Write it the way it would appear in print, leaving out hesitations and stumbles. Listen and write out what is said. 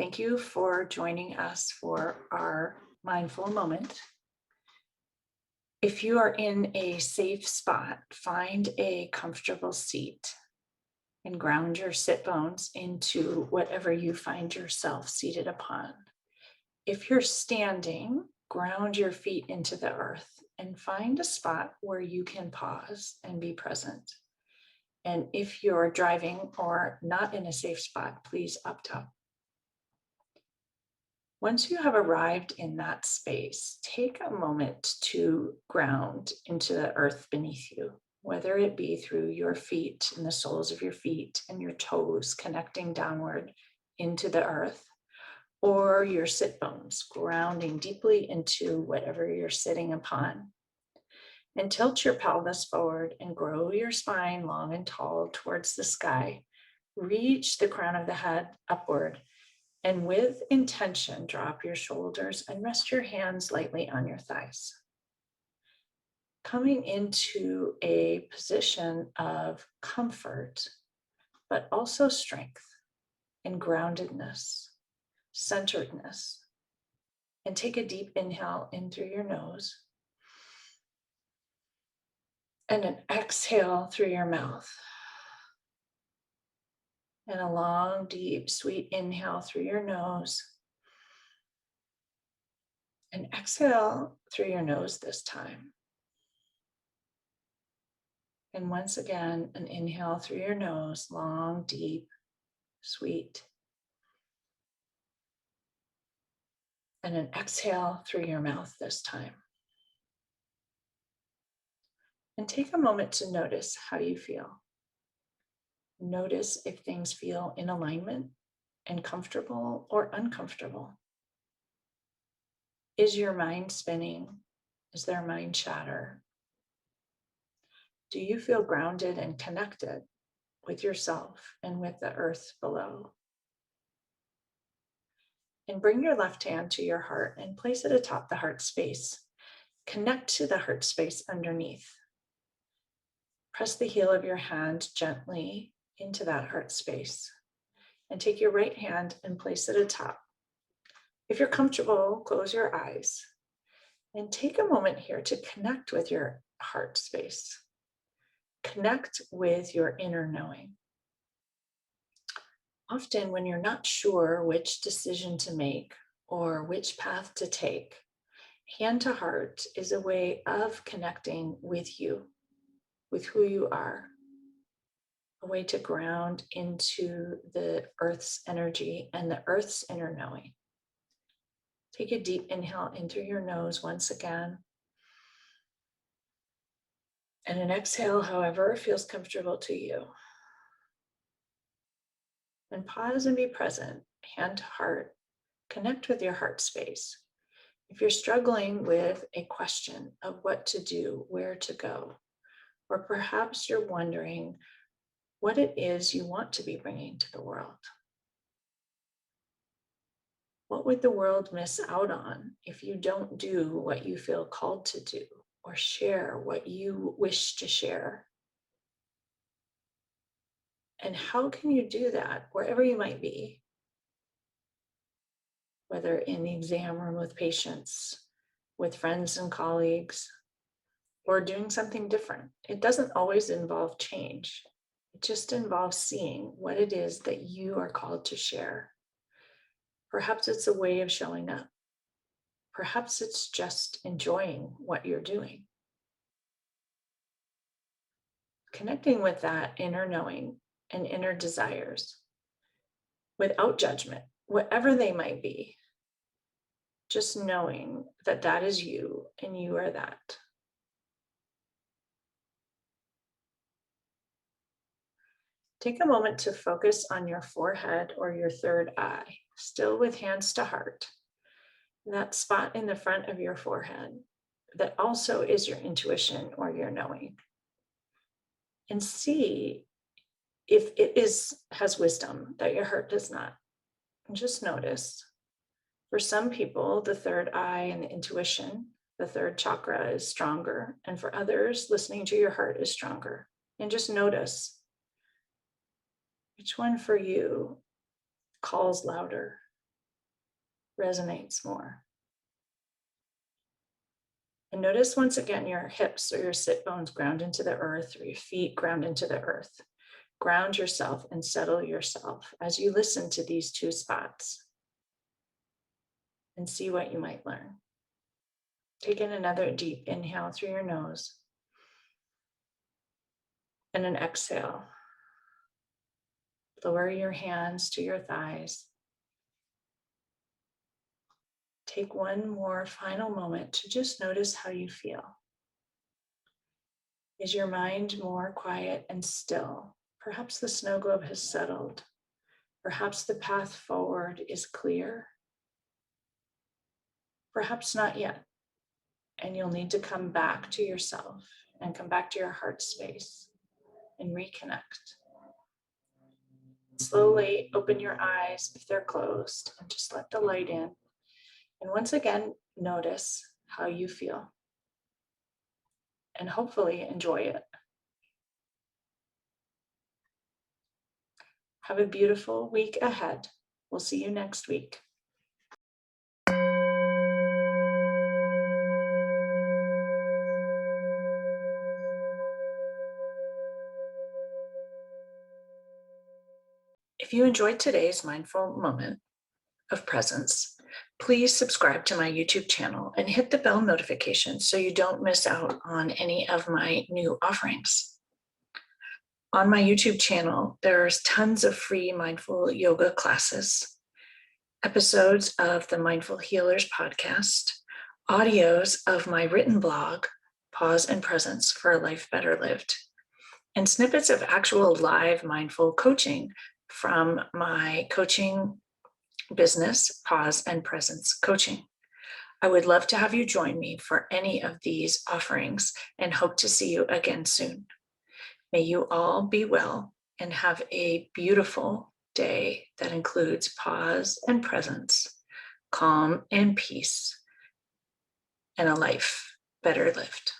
Thank you for joining us for our mindful moment. If you are in a safe spot, find a comfortable seat and ground your sit bones into whatever you find yourself seated upon. If you're standing, ground your feet into the earth and find a spot where you can pause and be present. And if you're driving or not in a safe spot, please up top. Once you have arrived in that space, take a moment to ground into the earth beneath you, whether it be through your feet and the soles of your feet and your toes connecting downward into the earth, or your sit bones grounding deeply into whatever you're sitting upon. And tilt your pelvis forward and grow your spine long and tall towards the sky. Reach the crown of the head upward. And with intention, drop your shoulders and rest your hands lightly on your thighs. Coming into a position of comfort, but also strength and groundedness, centeredness. And take a deep inhale in through your nose and an exhale through your mouth. And a long, deep, sweet inhale through your nose. And exhale through your nose this time. And once again, an inhale through your nose, long, deep, sweet. And an exhale through your mouth this time. And take a moment to notice how you feel. Notice if things feel in alignment and comfortable or uncomfortable. Is your mind spinning? Is there mind chatter? Do you feel grounded and connected with yourself and with the earth below? And bring your left hand to your heart and place it atop the heart space. Connect to the heart space underneath. Press the heel of your hand gently into that heart space. And take your right hand and place it atop. If you're comfortable, close your eyes. And take a moment here to connect with your heart space. Connect with your inner knowing. Often when you're not sure which decision to make or which path to take, hand to heart is a way of connecting with you, with who you are, a way to ground into the earth's energy and the earth's inner knowing. Take a deep inhale in through your nose once again. And an exhale, however, feels comfortable to you. And pause and be present, hand to heart. Connect with your heart space. If you're struggling with a question of what to do, where to go, or perhaps you're wondering what it is you want to be bringing to the world. What would the world miss out on if you don't do what you feel called to do or share what you wish to share? And how can you do that wherever you might be? Whether in the exam room with patients, with friends and colleagues, or doing something different. It doesn't always involve change. It just involves seeing what it is that you are called to share. Perhaps it's a way of showing up. Perhaps it's just enjoying what you're doing. Connecting with that inner knowing and inner desires without judgment, whatever they might be. Just knowing that that is you and you are that. Take a moment to focus on your forehead or your third eye, still with hands to heart. That spot in the front of your forehead that also is your intuition or your knowing. And see if it has wisdom that your heart does not. And just notice. For some people, the third eye and the intuition, the third chakra is stronger. And for others, listening to your heart is stronger. And just notice which one for you calls louder. resonates more? And notice once again your hips or your sit bones ground into the earth, or your feet ground into the earth. Ground yourself and settle yourself as you listen to these two spots and see what you might learn. Take in another deep inhale through your nose and an exhale. Lower your hands to your thighs. Take one more final moment to just notice how you feel. Is your mind more quiet and still? Perhaps the snow globe has settled. Perhaps the path forward is clear. Perhaps not yet. And you'll need to come back to yourself and come back to your heart space and reconnect. Slowly open your eyes if they're closed and just let the light in. And once again, notice how you feel and hopefully enjoy it. Have a beautiful week ahead. We'll see you next week. If you enjoyed today's mindful moment of presence, please subscribe to my YouTube channel and hit the bell notification so you don't miss out on any of my new offerings. On my YouTube channel, there's tons of free mindful yoga classes, episodes of the Mindful Healers podcast, audios of my written blog, Pause and Presence for a Life Better Lived, and snippets of actual live mindful coaching from my coaching business, Pause and Presence Coaching. I would love to have you join me for any of these offerings and hope to see you again soon. May you all be well and have a beautiful day that includes pause and presence, calm and peace, and a life better lived.